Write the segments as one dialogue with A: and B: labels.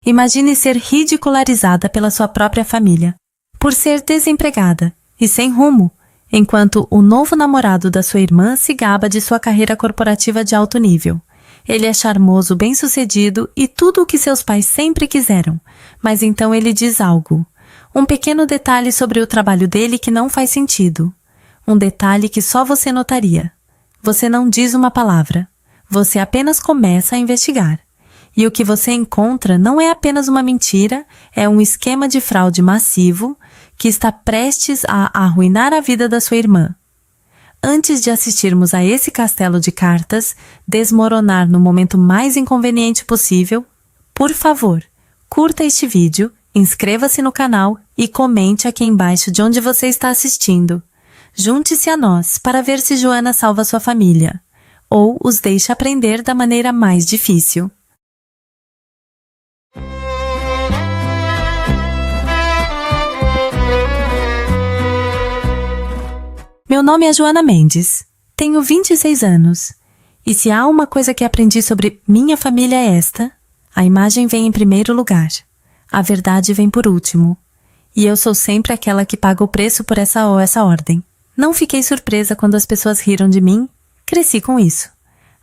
A: Imagine ser ridicularizada pela sua própria família, por ser desempregada e sem rumo, enquanto o novo namorado da sua irmã se gaba de sua carreira corporativa de alto nível. Ele é charmoso, bem-sucedido e tudo o que seus pais sempre quiseram, mas então ele diz algo. Um pequeno detalhe sobre o trabalho dele que não faz sentido. Um detalhe que só você notaria. Você não diz uma palavra. Você apenas começa a investigar. E o que você encontra não é apenas uma mentira, é um esquema de fraude massivo que está prestes a arruinar a vida da sua irmã. Antes de assistirmos a esse castelo de cartas desmoronar no momento mais inconveniente possível, por favor, curta este vídeo, inscreva-se no canal e comente aqui embaixo de onde você está assistindo. Junte-se a nós para ver se Joana salva sua família, ou os deixa aprender da maneira mais difícil. Meu nome é Joana Mendes, tenho 26 anos, e se há uma coisa que aprendi sobre minha família é esta: a imagem vem em primeiro lugar, a verdade vem por último, e eu sou sempre aquela que paga o preço por essa ou essa ordem. Não fiquei surpresa quando as pessoas riram de mim, cresci com isso.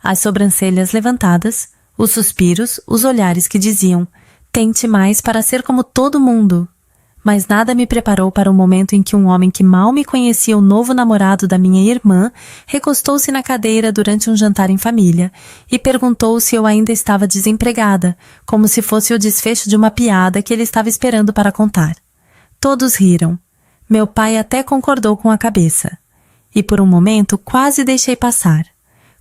A: As sobrancelhas levantadas, os suspiros, os olhares que diziam: tente mais para ser como todo mundo. Mas nada me preparou para o momento em que um homem que mal me conhecia, o novo namorado da minha irmã, recostou-se na cadeira durante um jantar em família e perguntou se eu ainda estava desempregada, como se fosse o desfecho de uma piada que ele estava esperando para contar. Todos riram. Meu pai até concordou com a cabeça. E por um momento quase deixei passar.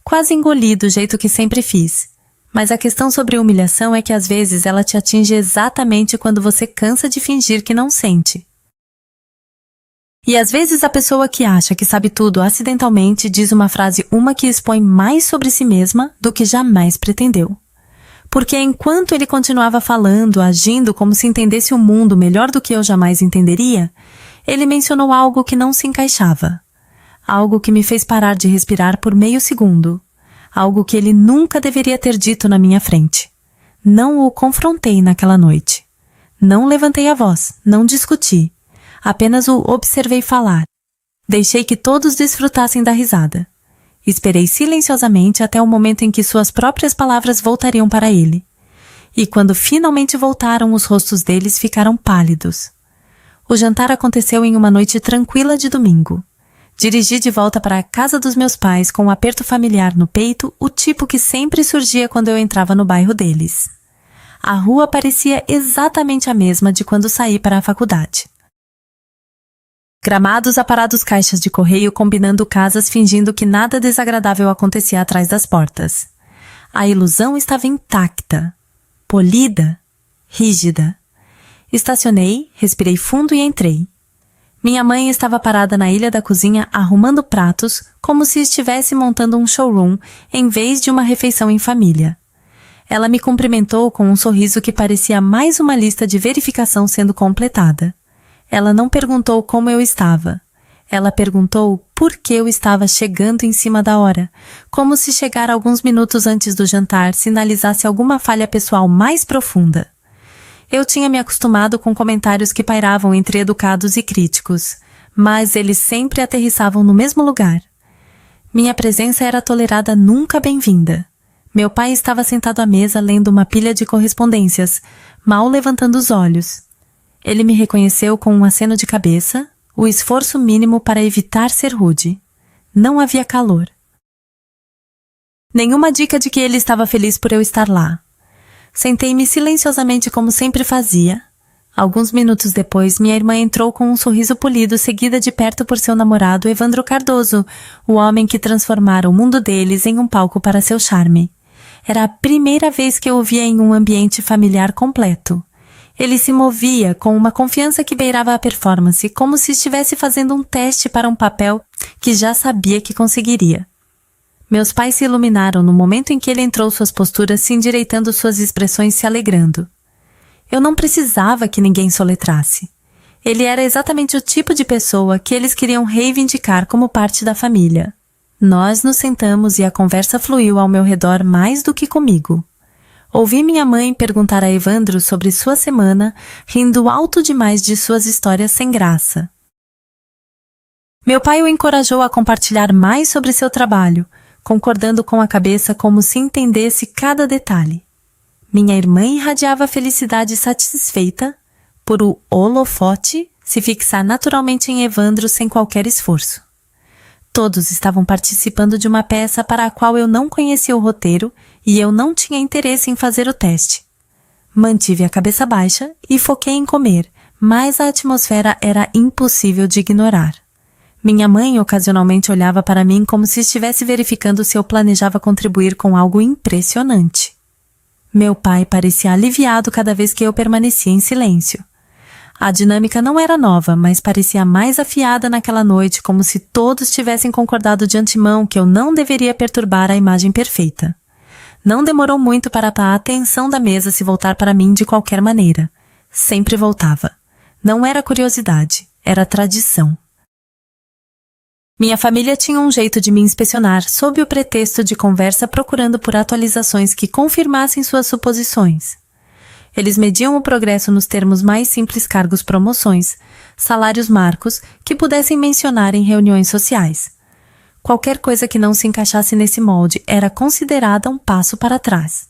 A: Quase engoli do jeito que sempre fiz. Mas a questão sobre humilhação é que às vezes ela te atinge exatamente quando você cansa de fingir que não sente. E às vezes a pessoa que acha que sabe tudo acidentalmente diz uma frase que expõe mais sobre si mesma do que jamais pretendeu. Porque enquanto ele continuava falando, agindo como se entendesse o mundo melhor do que eu jamais entenderia, ele mencionou algo que não se encaixava. Algo que me fez parar de respirar por meio segundo. Algo que ele nunca deveria ter dito na minha frente. Não o confrontei naquela noite. Não levantei a voz, não discuti. Apenas o observei falar. Deixei que todos desfrutassem da risada. Esperei silenciosamente até o momento em que suas próprias palavras voltariam para ele. E quando finalmente voltaram, os rostos deles ficaram pálidos. O jantar aconteceu em uma noite tranquila de domingo. Dirigi de volta para a casa dos meus pais com um aperto familiar no peito, o tipo que sempre surgia quando eu entrava no bairro deles. A rua parecia exatamente a mesma de quando saí para a faculdade. Gramados aparados, caixas de correio combinando casas, fingindo que nada desagradável acontecia atrás das portas. A ilusão estava intacta, polida, rígida. Estacionei, respirei fundo e entrei. Minha mãe estava parada na ilha da cozinha arrumando pratos como se estivesse montando um showroom em vez de uma refeição em família. Ela me cumprimentou com um sorriso que parecia mais uma lista de verificação sendo completada. Ela não perguntou como eu estava. Ela perguntou por que eu estava chegando em cima da hora, como se chegar alguns minutos antes do jantar sinalizasse alguma falha pessoal mais profunda. Eu tinha me acostumado com comentários que pairavam entre educados e críticos, mas eles sempre aterrissavam no mesmo lugar. Minha presença era tolerada nunca bem-vinda. Meu pai estava sentado à mesa lendo uma pilha de correspondências, mal levantando os olhos. Ele me reconheceu com um aceno de cabeça, o esforço mínimo para evitar ser rude. Não havia calor. Nenhuma dica de que ele estava feliz por eu estar lá. Sentei-me silenciosamente como sempre fazia. Alguns minutos depois, minha irmã entrou com um sorriso polido, seguida de perto por seu namorado, Evandro Cardoso, o homem que transformara o mundo deles em um palco para seu charme. Era a primeira vez que eu o via em um ambiente familiar completo. Ele se movia com uma confiança que beirava a performance, como se estivesse fazendo um teste para um papel que já sabia que conseguiria. Meus pais se iluminaram no momento em que ele entrou, suas posturas se endireitando, suas expressões se alegrando. Eu não precisava que ninguém soletrasse. Ele era exatamente o tipo de pessoa que eles queriam reivindicar como parte da família. Nós nos sentamos e a conversa fluiu ao meu redor mais do que comigo. Ouvi minha mãe perguntar a Evandro sobre sua semana, rindo alto demais de suas histórias sem graça. Meu pai o encorajou a compartilhar mais sobre seu trabalho, concordando com a cabeça como se entendesse cada detalhe. Minha irmã irradiava felicidade satisfeita por o holofote se fixar naturalmente em Evandro sem qualquer esforço. Todos estavam participando de uma peça para a qual eu não conhecia o roteiro e eu não tinha interesse em fazer o teste. Mantive a cabeça baixa e foquei em comer, mas a atmosfera era impossível de ignorar. Minha mãe ocasionalmente olhava para mim como se estivesse verificando se eu planejava contribuir com algo impressionante. Meu pai parecia aliviado cada vez que eu permanecia em silêncio. A dinâmica não era nova, mas parecia mais afiada naquela noite, como se todos tivessem concordado de antemão que eu não deveria perturbar a imagem perfeita. Não demorou muito para a atenção da mesa se voltar para mim de qualquer maneira. Sempre voltava. Não era curiosidade, era tradição. Minha família tinha um jeito de me inspecionar sob o pretexto de conversa, procurando por atualizações que confirmassem suas suposições. Eles mediam o progresso nos termos mais simples: cargos, promoções, salários marcos que pudessem mencionar em reuniões sociais. Qualquer coisa que não se encaixasse nesse molde era considerada um passo para trás.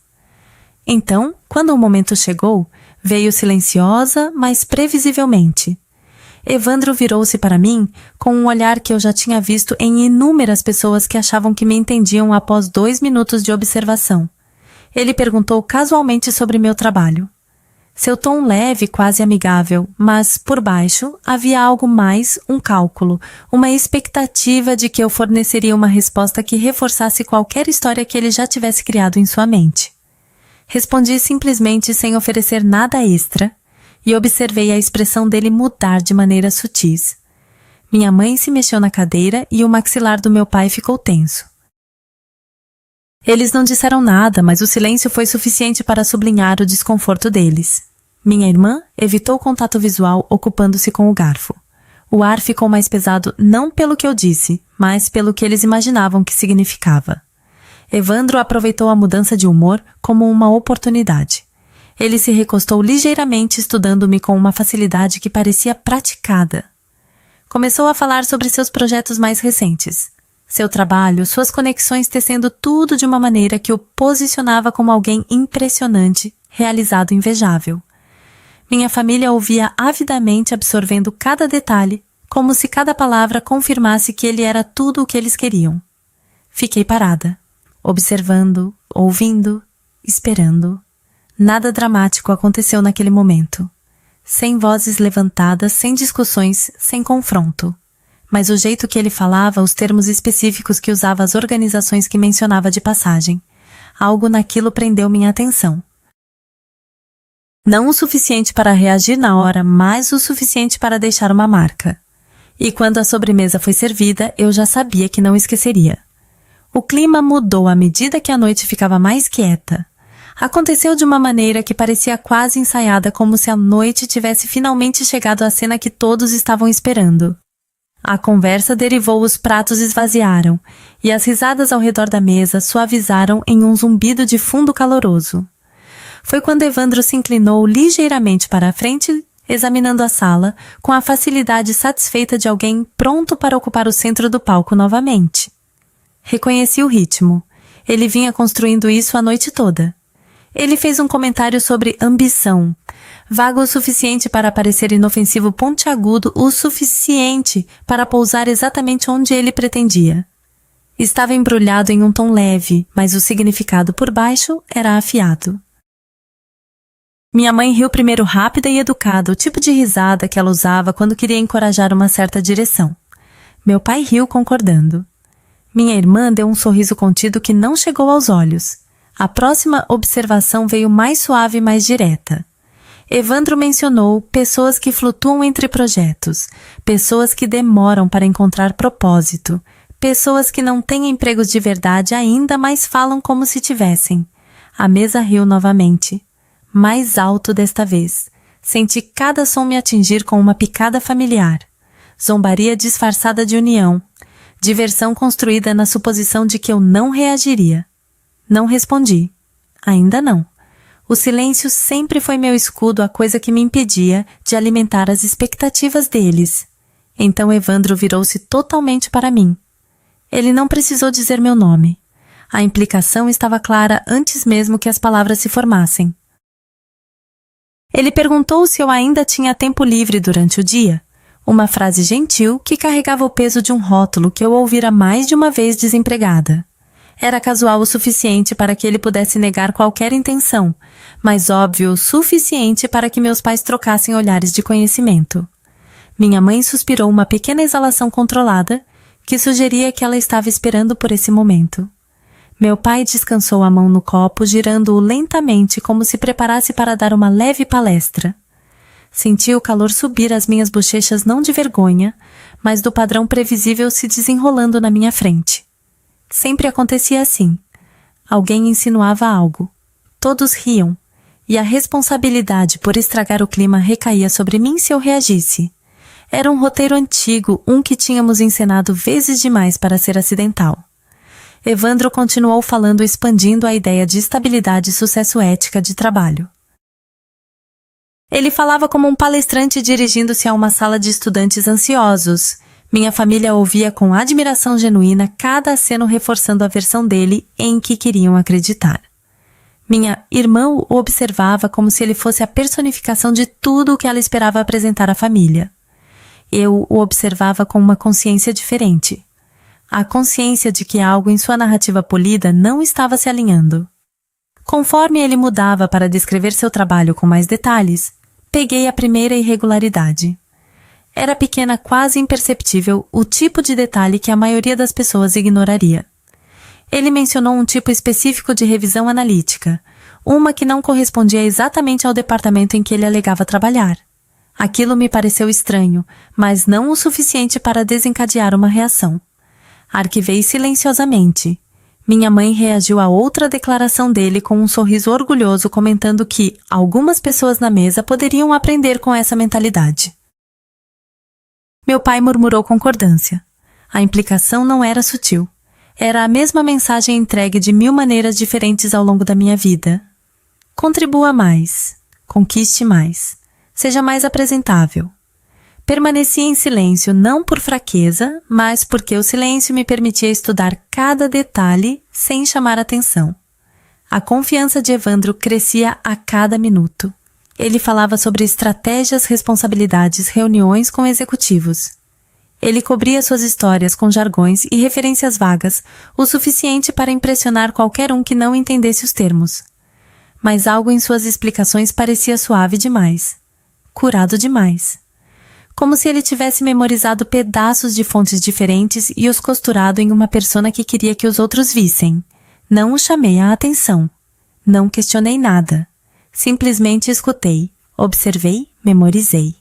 A: Então, quando o momento chegou, veio silenciosa, mas previsivelmente. Evandro virou-se para mim com um olhar que eu já tinha visto em inúmeras pessoas que achavam que me entendiam após 2 minutos de observação. Ele perguntou casualmente sobre meu trabalho. Seu tom leve, quase amigável, mas, por baixo, havia algo mais, um cálculo, uma expectativa de que eu forneceria uma resposta que reforçasse qualquer história que ele já tivesse criado em sua mente. Respondi simplesmente sem oferecer nada extra e observei a expressão dele mudar de maneira sutis. Minha mãe se mexeu na cadeira e o maxilar do meu pai ficou tenso. Eles não disseram nada, mas o silêncio foi suficiente para sublinhar o desconforto deles. Minha irmã evitou o contato visual, ocupando-se com o garfo. O ar ficou mais pesado não pelo que eu disse, mas pelo que eles imaginavam que significava. Evandro aproveitou a mudança de humor como uma oportunidade. Ele se recostou ligeiramente, estudando-me com uma facilidade que parecia praticada. Começou a falar sobre seus projetos mais recentes. Seu trabalho, suas conexões, tecendo tudo de uma maneira que o posicionava como alguém impressionante, realizado, invejável. Minha família ouvia avidamente, absorvendo cada detalhe, como se cada palavra confirmasse que ele era tudo o que eles queriam. Fiquei parada, observando, ouvindo, esperando. Nada dramático aconteceu naquele momento. Sem vozes levantadas, sem discussões, sem confronto. Mas o jeito que ele falava, os termos específicos que usava, as organizações que mencionava de passagem, algo naquilo prendeu minha atenção. Não o suficiente para reagir na hora, mas o suficiente para deixar uma marca. E quando a sobremesa foi servida, eu já sabia que não esqueceria. O clima mudou à medida que a noite ficava mais quieta. Aconteceu de uma maneira que parecia quase ensaiada, como se a noite tivesse finalmente chegado à cena que todos estavam esperando. A conversa derivou, os pratos esvaziaram, e as risadas ao redor da mesa suavizaram em um zumbido de fundo caloroso. Foi quando Evandro se inclinou ligeiramente para a frente, examinando a sala, com a facilidade satisfeita de alguém pronto para ocupar o centro do palco novamente. Reconheci o ritmo. Ele vinha construindo isso a noite toda. Ele fez um comentário sobre ambição, vago o suficiente para parecer inofensivo, pontiagudo o suficiente para pousar exatamente onde ele pretendia. Estava embrulhado em um tom leve, mas o significado por baixo era afiado. Minha mãe riu primeiro, rápida e educada, o tipo de risada que ela usava quando queria encorajar uma certa direção. Meu pai riu concordando. Minha irmã deu um sorriso contido que não chegou aos olhos. A próxima observação veio mais suave e mais direta. Evandro mencionou pessoas que flutuam entre projetos, pessoas que demoram para encontrar propósito, pessoas que não têm empregos de verdade ainda, mas falam como se tivessem. A mesa riu novamente. Mais alto desta vez. Senti cada som me atingir com uma picada familiar. Zombaria disfarçada de união. Diversão construída na suposição de que eu não reagiria. Não respondi. Ainda não. O silêncio sempre foi meu escudo, a coisa que me impedia de alimentar as expectativas deles. Então Evandro virou-se totalmente para mim. Ele não precisou dizer meu nome. A implicação estava clara antes mesmo que as palavras se formassem. Ele perguntou se eu ainda tinha tempo livre durante o dia, uma frase gentil que carregava o peso de um rótulo que eu ouvira mais de uma vez desempregada. Era casual o suficiente para que ele pudesse negar qualquer intenção, mas óbvio o suficiente para que meus pais trocassem olhares de conhecimento. Minha mãe suspirou uma pequena exalação controlada, que sugeria que ela estava esperando por esse momento. Meu pai descansou a mão no copo, girando-o lentamente como se preparasse para dar uma leve palestra. Senti o calor subir às minhas bochechas não de vergonha, mas do padrão previsível se desenrolando na minha frente. Sempre acontecia assim. Alguém insinuava algo. Todos riam, e a responsabilidade por estragar o clima recaía sobre mim se eu reagisse. Era um roteiro antigo, um que tínhamos encenado vezes demais para ser acidental. Evandro continuou falando, expandindo a ideia de estabilidade e sucesso ética de trabalho. Ele falava como um palestrante dirigindo-se a uma sala de estudantes ansiosos. Minha família ouvia com admiração genuína, cada aceno reforçando a versão dele em que queriam acreditar. Minha irmã o observava como se ele fosse a personificação de tudo o que ela esperava apresentar à família. Eu o observava com uma consciência diferente. A consciência de que algo em sua narrativa polida não estava se alinhando. Conforme ele mudava para descrever seu trabalho com mais detalhes, peguei a primeira irregularidade. Era pequena, quase imperceptível, o tipo de detalhe que a maioria das pessoas ignoraria. Ele mencionou um tipo específico de revisão analítica, uma que não correspondia exatamente ao departamento em que ele alegava trabalhar. Aquilo me pareceu estranho, mas não o suficiente para desencadear uma reação. Arquivei silenciosamente. Minha mãe reagiu a outra declaração dele com um sorriso orgulhoso, comentando que algumas pessoas na mesa poderiam aprender com essa mentalidade. Meu pai murmurou concordância. A implicação não era sutil. Era a mesma mensagem entregue de 1000 maneiras diferentes ao longo da minha vida. Contribua mais. Conquiste mais. Seja mais apresentável. Permaneci em silêncio não por fraqueza, mas porque o silêncio me permitia estudar cada detalhe sem chamar atenção. A confiança de Evandro crescia a cada minuto. Ele falava sobre estratégias, responsabilidades, reuniões com executivos. Ele cobria suas histórias com jargões e referências vagas, o suficiente para impressionar qualquer um que não entendesse os termos. Mas algo em suas explicações parecia suave demais. Curado demais. Como se ele tivesse memorizado pedaços de fontes diferentes e os costurado em uma persona que queria que os outros vissem. Não o chamei a atenção. Não questionei nada. Simplesmente escutei, observei, memorizei.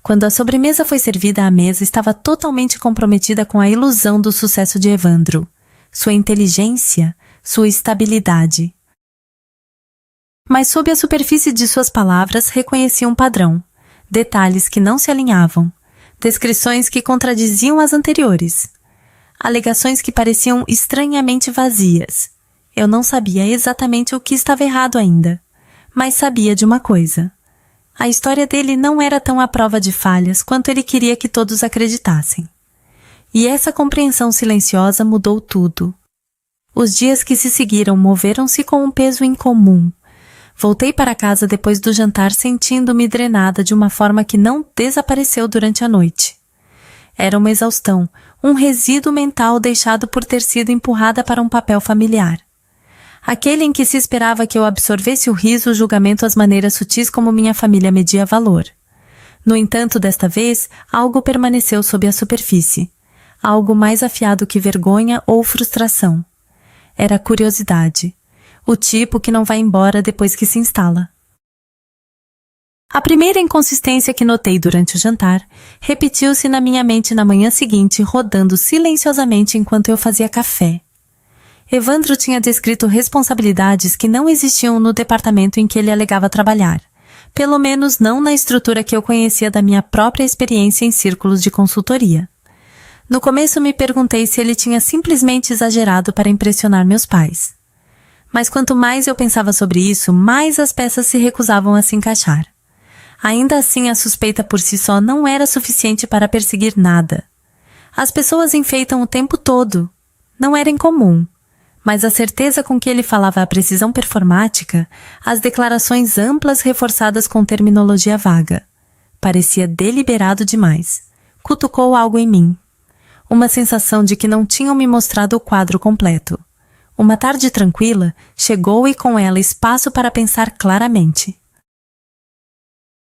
A: Quando a sobremesa foi servida à mesa, estava totalmente comprometida com a ilusão do sucesso de Evandro, sua inteligência, sua estabilidade. Mas sob a superfície de suas palavras reconheci um padrão, detalhes que não se alinhavam, descrições que contradiziam as anteriores, alegações que pareciam estranhamente vazias. Eu não sabia exatamente o que estava errado ainda, mas sabia de uma coisa. A história dele não era tão à prova de falhas quanto ele queria que todos acreditassem. E essa compreensão silenciosa mudou tudo. Os dias que se seguiram moveram-se com um peso incomum. Voltei para casa depois do jantar sentindo-me drenada de uma forma que não desapareceu durante a noite. Era uma exaustão, um resíduo mental deixado por ter sido empurrada para um papel familiar. Aquele em que se esperava que eu absorvesse o riso, o julgamento, as maneiras sutis como minha família media valor. No entanto, desta vez, algo permaneceu sob a superfície. Algo mais afiado que vergonha ou frustração. Era a curiosidade. O tipo que não vai embora depois que se instala. A primeira inconsistência que notei durante o jantar repetiu-se na minha mente na manhã seguinte, rodando silenciosamente enquanto eu fazia café. Evandro tinha descrito responsabilidades que não existiam no departamento em que ele alegava trabalhar, pelo menos não na estrutura que eu conhecia da minha própria experiência em círculos de consultoria. No começo me perguntei se ele tinha simplesmente exagerado para impressionar meus pais. Mas quanto mais eu pensava sobre isso, mais as peças se recusavam a se encaixar. Ainda assim, a suspeita por si só não era suficiente para perseguir nada. As pessoas enfeitam o tempo todo. Não era incomum. Mas a certeza com que ele falava a precisão performática, as declarações amplas reforçadas com terminologia vaga. Parecia deliberado demais. Cutucou algo em mim. Uma sensação de que não tinham me mostrado o quadro completo. Uma tarde tranquila chegou e com ela espaço para pensar claramente.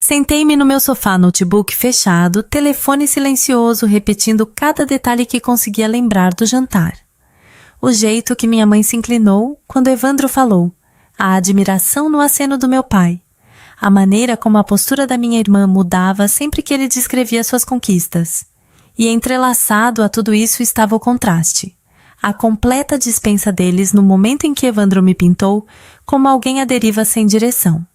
A: Sentei-me no meu sofá, notebook fechado, telefone silencioso, repetindo cada detalhe que conseguia lembrar do jantar. O jeito que minha mãe se inclinou quando Evandro falou, a admiração no aceno do meu pai, a maneira como a postura da minha irmã mudava sempre que ele descrevia suas conquistas. E entrelaçado a tudo isso estava o contraste. A completa dispensa deles no momento em que Evandro me pintou como alguém à deriva sem direção.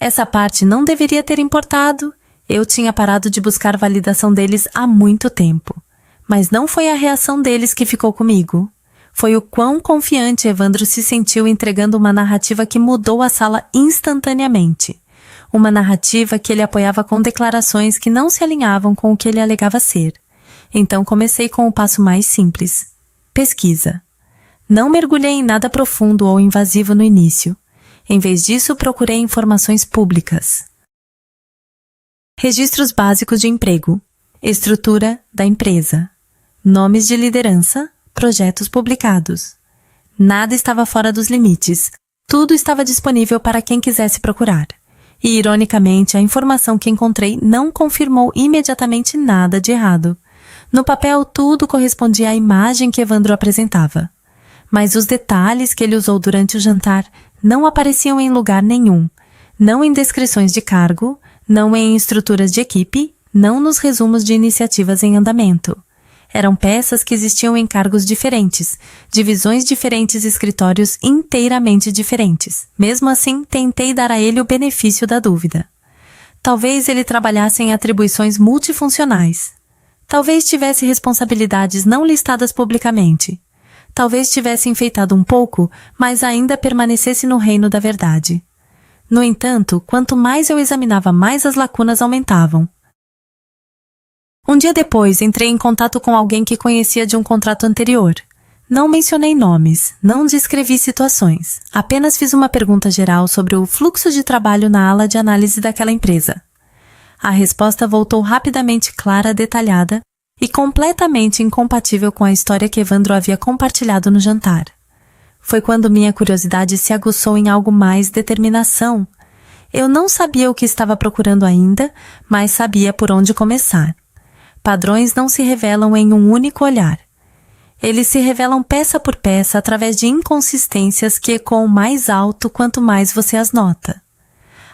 A: Essa parte não deveria ter importado. Eu tinha parado de buscar validação deles há muito tempo. Mas não foi a reação deles que ficou comigo. Foi o quão confiante Evandro se sentiu entregando uma narrativa que mudou a sala instantaneamente. Uma narrativa que ele apoiava com declarações que não se alinhavam com o que ele alegava ser. Então comecei com o passo mais simples. Pesquisa. Não mergulhei em nada profundo ou invasivo no início. Em vez disso, procurei informações públicas. Registros básicos de emprego. Estrutura da empresa. Nomes de liderança. Projetos publicados. Nada estava fora dos limites. Tudo estava disponível para quem quisesse procurar. E, ironicamente, a informação que encontrei não confirmou imediatamente nada de errado. No papel, tudo correspondia à imagem que Evandro apresentava. Mas os detalhes que ele usou durante o jantar não apareciam em lugar nenhum. Não em descrições de cargo, não em estruturas de equipe, não nos resumos de iniciativas em andamento. Eram peças que existiam em cargos diferentes, divisões diferentes e escritórios inteiramente diferentes. Mesmo assim, tentei dar a ele o benefício da dúvida. Talvez ele trabalhasse em atribuições multifuncionais. Talvez tivesse responsabilidades não listadas publicamente. Talvez tivesse enfeitado um pouco, mas ainda permanecesse no reino da verdade. No entanto, quanto mais eu examinava, mais as lacunas aumentavam. Um dia depois, entrei em contato com alguém que conhecia de um contrato anterior. Não mencionei nomes, não descrevi situações. Apenas fiz uma pergunta geral sobre o fluxo de trabalho na ala de análise daquela empresa. A resposta voltou rapidamente clara, detalhada e completamente incompatível com a história que Evandro havia compartilhado no jantar. Foi quando minha curiosidade se aguçou em algo mais determinação. Eu não sabia o que estava procurando ainda, mas sabia por onde começar. Padrões não se revelam em um único olhar. Eles se revelam peça por peça através de inconsistências que ecoam mais alto quanto mais você as nota.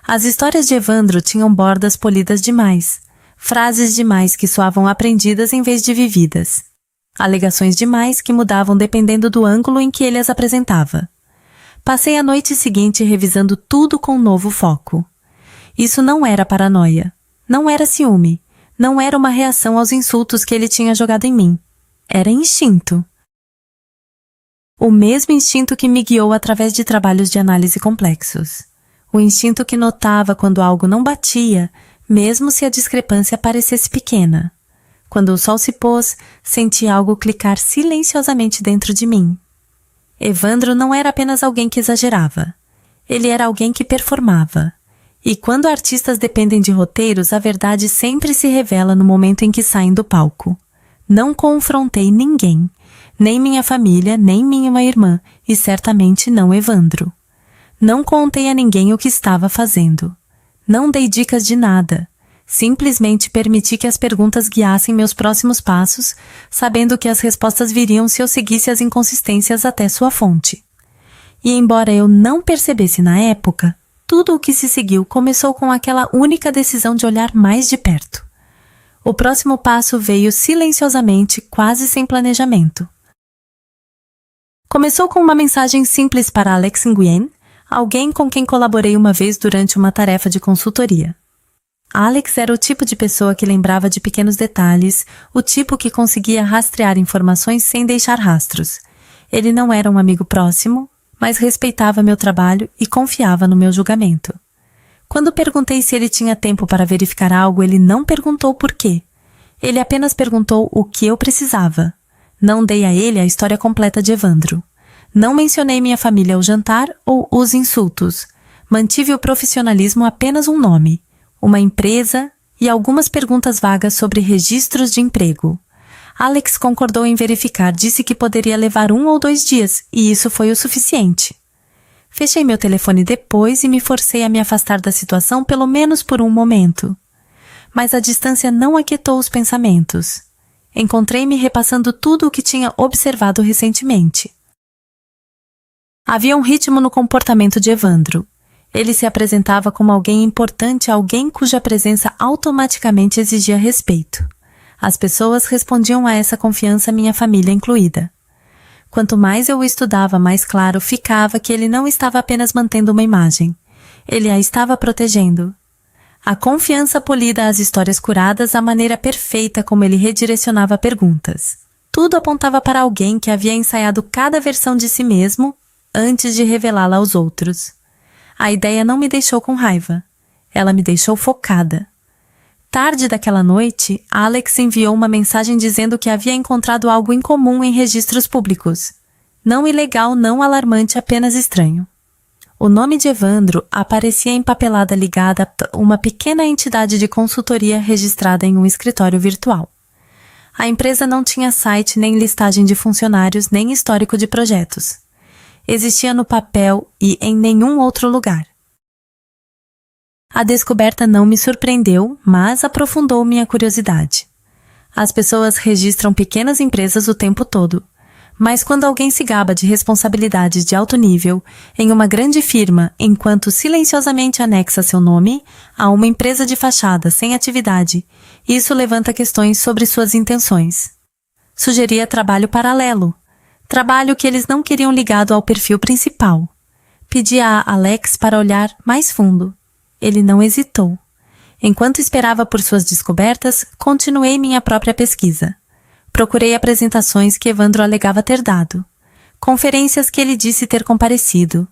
A: As histórias de Evandro tinham bordas polidas demais, frases demais que soavam aprendidas em vez de vividas, alegações demais que mudavam dependendo do ângulo em que ele as apresentava. Passei a noite seguinte revisando tudo com um novo foco. Isso não era paranoia, não era ciúme, não era uma reação aos insultos que ele tinha jogado em mim. Era instinto. O mesmo instinto que me guiou através de trabalhos de análise complexos. O instinto que notava quando algo não batia, mesmo se a discrepância parecesse pequena. Quando o sol se pôs, senti algo clicar silenciosamente dentro de mim. Evandro não era apenas alguém que exagerava. Ele era alguém que performava. E quando artistas dependem de roteiros, a verdade sempre se revela no momento em que saem do palco. Não confrontei ninguém, nem minha família, nem minha irmã, e certamente não Evandro. Não contei a ninguém o que estava fazendo. Não dei dicas de nada. Simplesmente permiti que as perguntas guiassem meus próximos passos, sabendo que as respostas viriam se eu seguisse as inconsistências até sua fonte. E embora eu não percebesse na época, tudo o que se seguiu começou com aquela única decisão de olhar mais de perto. O próximo passo veio silenciosamente, quase sem planejamento. Começou com uma mensagem simples para Alex Nguyen, alguém com quem colaborei uma vez durante uma tarefa de consultoria. Alex era o tipo de pessoa que lembrava de pequenos detalhes, o tipo que conseguia rastrear informações sem deixar rastros. Ele não era um amigo próximo, mas respeitava meu trabalho e confiava no meu julgamento. Quando perguntei se ele tinha tempo para verificar algo, ele não perguntou por quê. Ele apenas perguntou o que eu precisava. Não dei a ele a história completa de Evandro. Não mencionei minha família ao jantar ou os insultos. Mantive o profissionalismo apenas um nome, uma empresa e algumas perguntas vagas sobre registros de emprego. Alex concordou em verificar, disse que poderia levar 1 ou 2 dias, e isso foi o suficiente. Fechei meu telefone depois e me forcei a me afastar da situação pelo menos por um momento. Mas a distância não aquietou os pensamentos. Encontrei-me repassando tudo o que tinha observado recentemente. Havia um ritmo no comportamento de Evandro. Ele se apresentava como alguém importante, alguém cuja presença automaticamente exigia respeito. As pessoas respondiam a essa confiança, minha família incluída. Quanto mais eu o estudava, mais claro ficava que ele não estava apenas mantendo uma imagem. Ele a estava protegendo. A confiança polida às histórias curadas, a maneira perfeita como ele redirecionava perguntas. Tudo apontava para alguém que havia ensaiado cada versão de si mesmo antes de revelá-la aos outros. A ideia não me deixou com raiva. Ela me deixou focada. Tarde daquela noite, Alex enviou uma mensagem dizendo que havia encontrado algo incomum em registros públicos. Não ilegal, não alarmante, apenas estranho. O nome de Evandro aparecia em papelada ligada a uma pequena entidade de consultoria registrada em um escritório virtual. A empresa não tinha site, nem listagem de funcionários, nem histórico de projetos. Existia no papel e em nenhum outro lugar. A descoberta não me surpreendeu, mas aprofundou minha curiosidade. As pessoas registram pequenas empresas o tempo todo, mas quando alguém se gaba de responsabilidades de alto nível em uma grande firma, enquanto silenciosamente anexa seu nome a uma empresa de fachada sem atividade, isso levanta questões sobre suas intenções. Sugeria trabalho paralelo, trabalho que eles não queriam ligado ao perfil principal. Pedi a Alex para olhar mais fundo. Ele não hesitou. Enquanto esperava por suas descobertas, continuei minha própria pesquisa. Procurei apresentações que Evandro alegava ter dado, conferências que ele disse ter comparecido,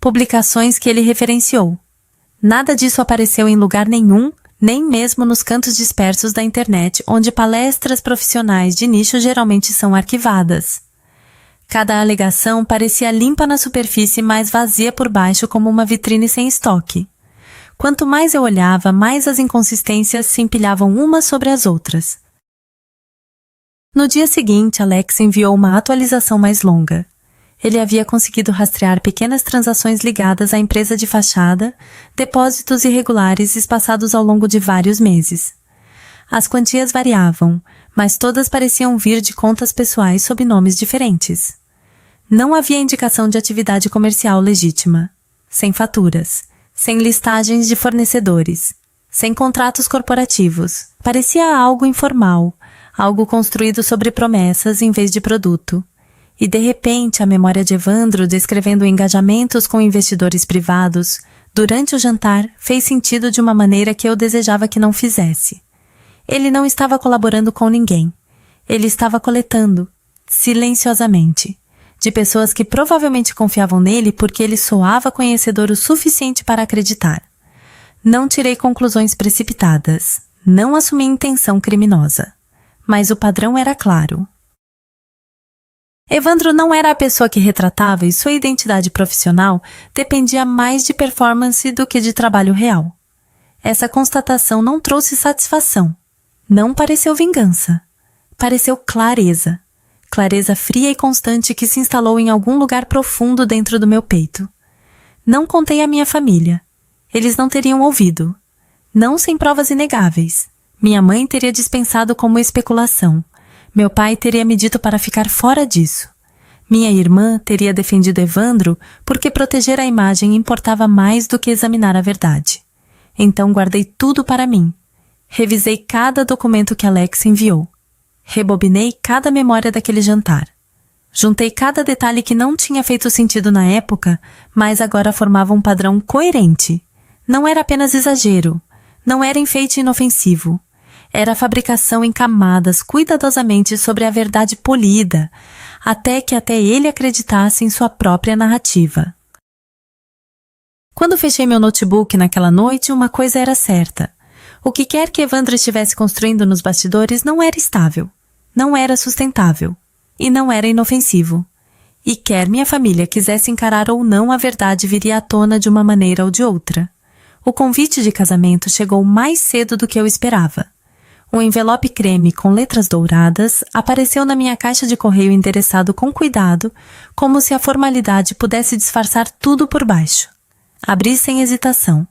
A: publicações que ele referenciou. Nada disso apareceu em lugar nenhum, nem mesmo nos cantos dispersos da internet, onde palestras profissionais de nicho geralmente são arquivadas. Cada alegação parecia limpa na superfície, mas vazia por baixo como uma vitrine sem estoque. Quanto mais eu olhava, mais as inconsistências se empilhavam umas sobre as outras. No dia seguinte, Alex enviou uma atualização mais longa. Ele havia conseguido rastrear pequenas transações ligadas à empresa de fachada, depósitos irregulares espaçados ao longo de vários meses. As quantias variavam, mas todas pareciam vir de contas pessoais sob nomes diferentes. Não havia indicação de atividade comercial legítima, sem faturas, sem listagens de fornecedores, sem contratos corporativos. Parecia algo informal, algo construído sobre promessas em vez de produto. E de repente a memória de Evandro descrevendo engajamentos com investidores privados durante o jantar fez sentido de uma maneira que eu desejava que não fizesse. Ele não estava colaborando com ninguém. Ele estava coletando, silenciosamente, de pessoas que provavelmente confiavam nele porque ele soava conhecedor o suficiente para acreditar. Não tirei conclusões precipitadas. Não assumi intenção criminosa. Mas o padrão era claro. Evandro não era a pessoa que retratava e sua identidade profissional dependia mais de performance do que de trabalho real. Essa constatação não trouxe satisfação. Não pareceu vingança. Pareceu clareza. Clareza fria e constante que se instalou em algum lugar profundo dentro do meu peito. Não contei à minha família. Eles não teriam ouvido. Não sem provas inegáveis. Minha mãe teria dispensado como especulação. Meu pai teria me dito para ficar fora disso. Minha irmã teria defendido Evandro porque proteger a imagem importava mais do que examinar a verdade. Então guardei tudo para mim. Revisei cada documento que Alex enviou. Rebobinei cada memória daquele jantar. Juntei cada detalhe que não tinha feito sentido na época, mas agora formava um padrão coerente. Não era apenas exagero. Não era enfeite inofensivo. Era a fabricação em camadas cuidadosamente sobre a verdade polida, até que ele acreditasse em sua própria narrativa. Quando fechei meu notebook naquela noite, uma coisa era certa. O que quer que Evandro estivesse construindo nos bastidores não era estável, não era sustentável e não era inofensivo. E quer minha família quisesse encarar ou não, a verdade viria à tona de uma maneira ou de outra. O convite de casamento chegou mais cedo do que eu esperava. Um envelope creme com letras douradas apareceu na minha caixa de correio endereçado com cuidado, como se a formalidade pudesse disfarçar tudo por baixo. Abri sem hesitação.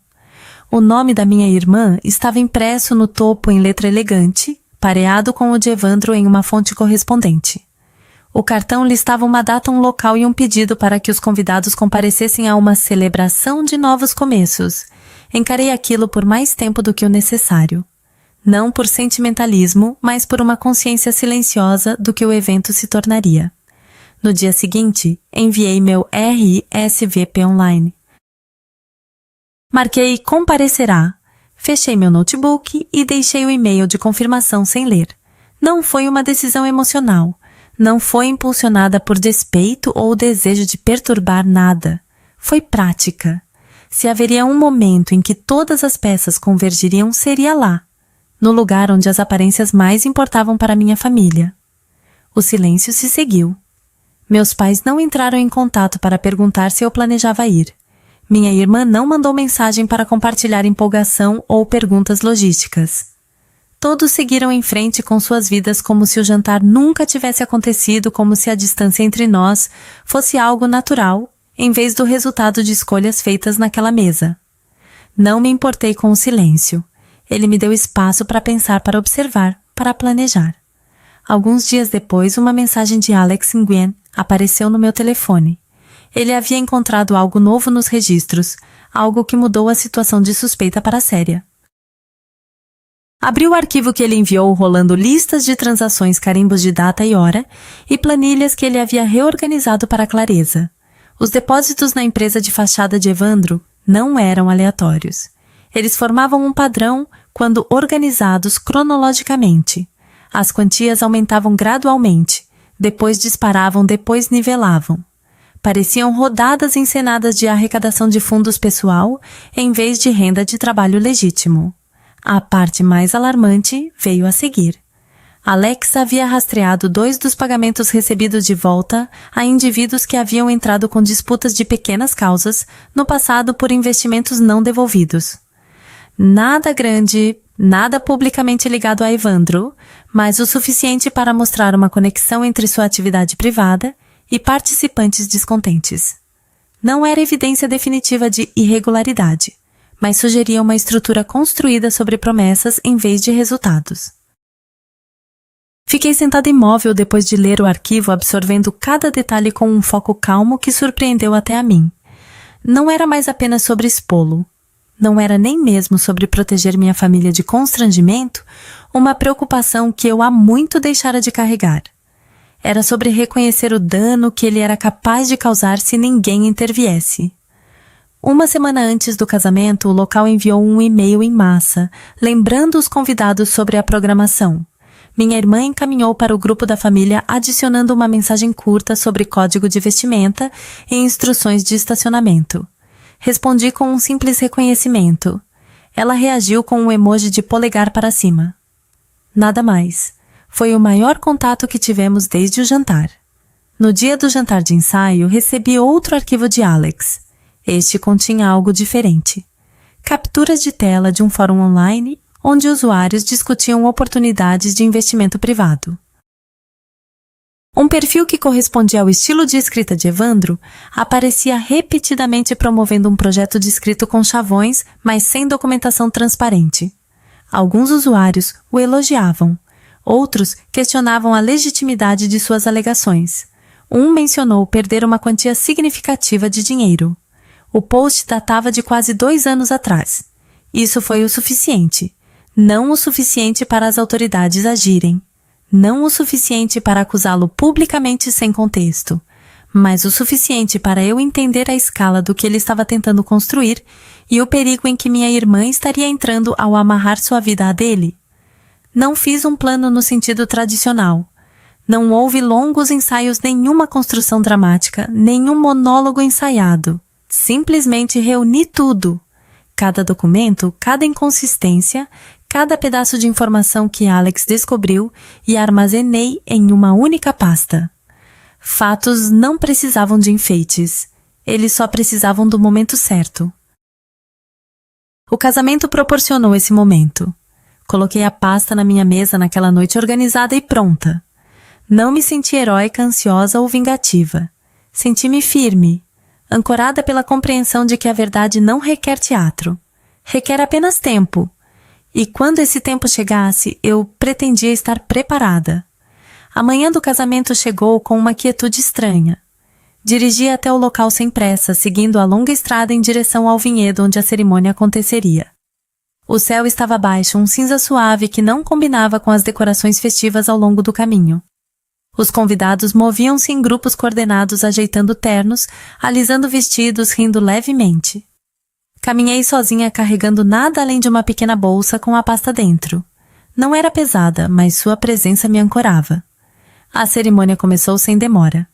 A: O nome da minha irmã estava impresso no topo em letra elegante, pareado com o de Evandro em uma fonte correspondente. O cartão listava uma data, um local e um pedido para que os convidados comparecessem a uma celebração de novos começos. Encarei aquilo por mais tempo do que o necessário. Não por sentimentalismo, mas por uma consciência silenciosa do que o evento se tornaria. No dia seguinte, enviei meu RSVP online. Marquei comparecerá. Fechei meu notebook e deixei o e-mail de confirmação sem ler. Não foi uma decisão emocional. Não foi impulsionada por despeito ou desejo de perturbar nada. Foi prática. Se haveria um momento em que todas as peças convergiriam, seria lá, no lugar onde as aparências mais importavam para minha família. O silêncio se seguiu. Meus pais não entraram em contato para perguntar se eu planejava ir. Minha irmã não mandou mensagem para compartilhar empolgação ou perguntas logísticas. Todos seguiram em frente com suas vidas como se o jantar nunca tivesse acontecido, como se a distância entre nós fosse algo natural, em vez do resultado de escolhas feitas naquela mesa. Não me importei com o silêncio. Ele me deu espaço para pensar, para observar, para planejar. Alguns dias depois, uma mensagem de Alex Nguyen apareceu no meu telefone. Ele havia encontrado algo novo nos registros, algo que mudou a situação de suspeita para séria. Abri o arquivo que ele enviou, rolando listas de transações, carimbos de data e hora e planilhas que ele havia reorganizado para clareza. Os depósitos na empresa de fachada de Evandro não eram aleatórios. Eles formavam um padrão quando organizados cronologicamente. As quantias aumentavam gradualmente, depois disparavam, depois nivelavam. Pareciam rodadas encenadas de arrecadação de fundos pessoal em vez de renda de trabalho legítimo. A parte mais alarmante veio a seguir. Alex havia rastreado 2 dos pagamentos recebidos de volta a indivíduos que haviam entrado com disputas de pequenas causas no passado por investimentos não devolvidos. Nada grande, nada publicamente ligado a Evandro, mas o suficiente para mostrar uma conexão entre sua atividade privada e participantes descontentes. Não era evidência definitiva de irregularidade, mas sugeria uma estrutura construída sobre promessas em vez de resultados. Fiquei sentada imóvel depois de ler o arquivo, absorvendo cada detalhe com um foco calmo que surpreendeu até a mim. Não era mais apenas sobre expô-lo. Não era nem mesmo sobre proteger minha família de constrangimento, uma preocupação que eu há muito deixara de carregar. Era sobre reconhecer o dano que ele era capaz de causar se ninguém interviesse. Uma semana antes do casamento, o local enviou um e-mail em massa, lembrando os convidados sobre a programação. Minha irmã encaminhou para o grupo da família adicionando uma mensagem curta sobre código de vestimenta e instruções de estacionamento. Respondi com um simples reconhecimento. Ela reagiu com um emoji de polegar para cima. Nada mais. Foi o maior contato que tivemos desde o jantar. No dia do jantar de ensaio, recebi outro arquivo de Alex. Este continha algo diferente. Capturas de tela de um fórum online onde usuários discutiam oportunidades de investimento privado. Um perfil que correspondia ao estilo de escrita de Evandro aparecia repetidamente promovendo um projeto de escrito com chavões, mas sem documentação transparente. Alguns usuários o elogiavam. Outros questionavam a legitimidade de suas alegações. Um mencionou perder uma quantia significativa de dinheiro. O post datava de quase 2 anos atrás. Isso foi o suficiente. Não o suficiente para as autoridades agirem. Não o suficiente para acusá-lo publicamente sem contexto, mas o suficiente para eu entender a escala do que ele estava tentando construir e o perigo em que minha irmã estaria entrando ao amarrar sua vida à dele. Não fiz um plano no sentido tradicional. Não houve longos ensaios, nenhuma construção dramática, nenhum monólogo ensaiado. Simplesmente reuni tudo. Cada documento, cada inconsistência, cada pedaço de informação que Alex descobriu e armazenei em uma única pasta. Fatos não precisavam de enfeites. Eles só precisavam do momento certo. O casamento proporcionou esse momento. Coloquei a pasta na minha mesa naquela noite organizada e pronta. Não me senti heróica, ansiosa ou vingativa. Senti-me firme, ancorada pela compreensão de que a verdade não requer teatro. Requer apenas tempo. E quando esse tempo chegasse, eu pretendia estar preparada. A manhã do casamento chegou com uma quietude estranha. Dirigi até o local sem pressa, seguindo a longa estrada em direção ao vinhedo onde a cerimônia aconteceria. O céu estava baixo, um cinza suave que não combinava com as decorações festivas ao longo do caminho. Os convidados moviam-se em grupos coordenados, ajeitando ternos, alisando vestidos, rindo levemente. Caminhei sozinha carregando nada além de uma pequena bolsa com a pasta dentro. Não era pesada, mas sua presença me ancorava. A cerimônia começou sem demora.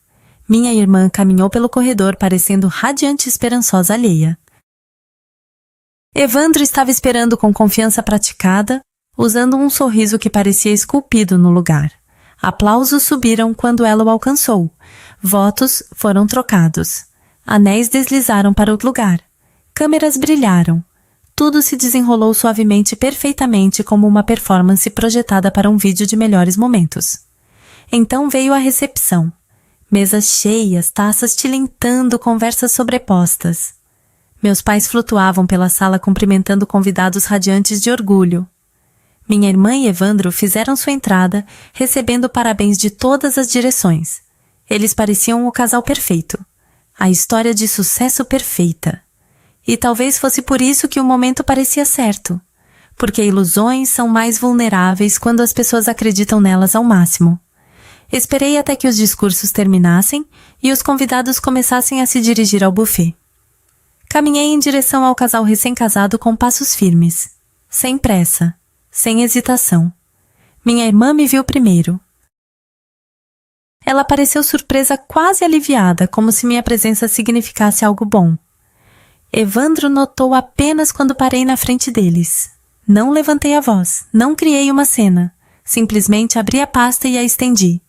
A: Minha irmã caminhou pelo corredor parecendo radiante e esperançosa alheia. Evandro estava esperando com confiança praticada, usando um sorriso que parecia esculpido no lugar. Aplausos subiram quando ela o alcançou. Votos foram trocados. Anéis deslizaram para o lugar. Câmeras brilharam. Tudo se desenrolou suavemente e perfeitamente como uma performance projetada para um vídeo de melhores momentos. Então veio a recepção. Mesas cheias, taças tilintando, conversas sobrepostas. Meus pais flutuavam pela sala cumprimentando convidados radiantes de orgulho. Minha irmã e Evandro fizeram sua entrada, recebendo parabéns de todas as direções. Eles pareciam o casal perfeito. A história de sucesso perfeita. E talvez fosse por isso que o momento parecia certo. Porque ilusões são mais vulneráveis quando as pessoas acreditam nelas ao máximo. Esperei até que os discursos terminassem e os convidados começassem a se dirigir ao buffet. Caminhei em direção ao casal recém-casado com passos firmes. Sem pressa. Sem hesitação. Minha irmã me viu primeiro. Ela pareceu surpresa, quase aliviada, como se minha presença significasse algo bom. Evandro notou apenas quando parei na frente deles. Não levantei a voz, não criei uma cena. Simplesmente abri a pasta e a estendi.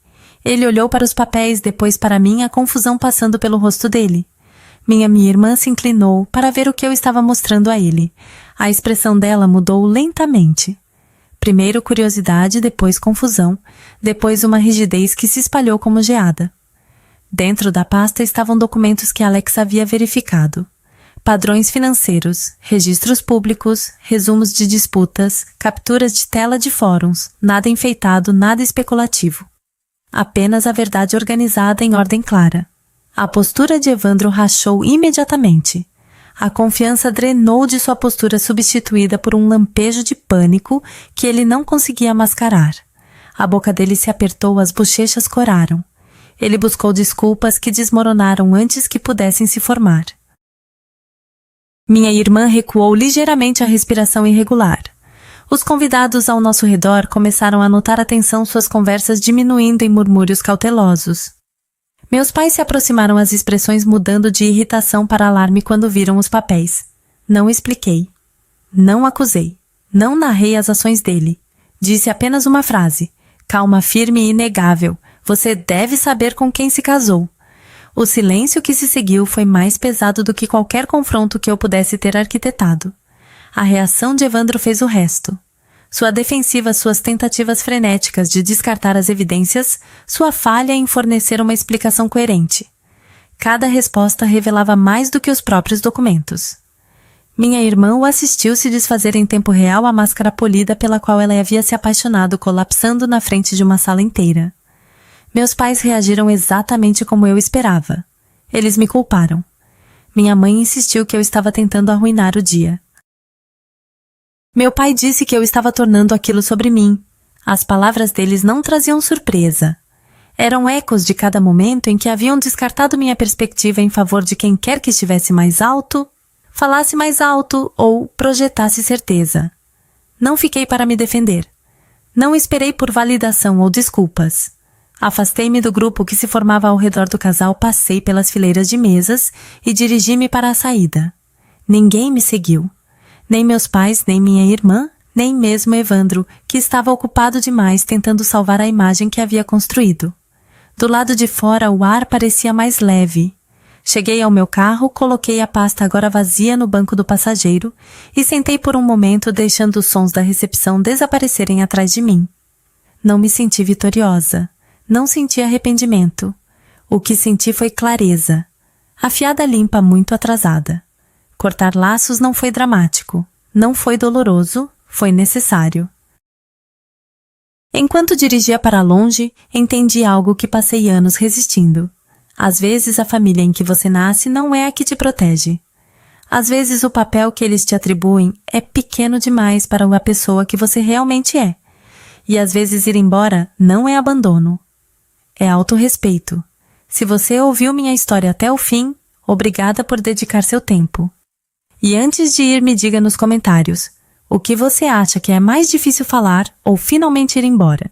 A: Ele olhou para os papéis, depois para mim, a confusão passando pelo rosto dele. Minha irmã se inclinou para ver o que eu estava mostrando a ele. A expressão dela mudou lentamente. Primeiro curiosidade, depois confusão, depois uma rigidez que se espalhou como geada. Dentro da pasta estavam documentos que Alex havia verificado. Padrões financeiros, registros públicos, resumos de disputas, capturas de tela de fóruns, nada enfeitado, nada especulativo. Apenas a verdade organizada em ordem clara. A postura de Evandro rachou imediatamente. A confiança drenou de sua postura, substituída por um lampejo de pânico que ele não conseguia mascarar. A boca dele se apertou, as bochechas coraram. Ele buscou desculpas que desmoronaram antes que pudessem se formar. Minha irmã recuou ligeiramente, a respiração irregular. Os convidados ao nosso redor começaram a notar a tensão, suas conversas diminuindo em murmúrios cautelosos. Meus pais se aproximaram, as expressões mudando de irritação para alarme quando viram os papéis. Não expliquei. Não acusei. Não narrei as ações dele. Disse apenas uma frase. Calma firme e inegável. Você deve saber com quem se casou. O silêncio que se seguiu foi mais pesado do que qualquer confronto que eu pudesse ter arquitetado. A reação de Evandro fez o resto. Sua defensiva, suas tentativas frenéticas de descartar as evidências, sua falha em fornecer uma explicação coerente. Cada resposta revelava mais do que os próprios documentos. Minha irmã o assistiu se desfazer em tempo real a máscara polida pela qual ela havia se apaixonado, colapsando na frente de uma sala inteira. Meus pais reagiram exatamente como eu esperava. Eles me culparam. Minha mãe insistiu que eu estava tentando arruinar o dia. Meu pai disse que eu estava tornando aquilo sobre mim. As palavras deles não traziam surpresa. Eram ecos de cada momento em que haviam descartado minha perspectiva em favor de quem quer que estivesse mais alto, falasse mais alto ou projetasse certeza. Não fiquei para me defender. Não esperei por validação ou desculpas. Afastei-me do grupo que se formava ao redor do casal, passei pelas fileiras de mesas e dirigi-me para a saída. Ninguém me seguiu. Nem meus pais, nem minha irmã, nem mesmo Evandro, que estava ocupado demais tentando salvar a imagem que havia construído. Do lado de fora, o ar parecia mais leve. Cheguei ao meu carro, coloquei a pasta agora vazia no banco do passageiro e sentei por um momento, deixando os sons da recepção desaparecerem atrás de mim. Não me senti vitoriosa. Não senti arrependimento. O que senti foi clareza. A fiada limpa muito atrasada. Cortar laços não foi dramático. Não foi doloroso. Foi necessário. Enquanto dirigia para longe, entendi algo que passei anos resistindo. Às vezes a família em que você nasce não é a que te protege. Às vezes o papel que eles te atribuem é pequeno demais para a pessoa que você realmente é. E às vezes ir embora não é abandono. É autorrespeito. Se você ouviu minha história até o fim, obrigada por dedicar seu tempo. E antes de ir, me diga nos comentários o que você acha que é mais difícil falar ou finalmente ir embora.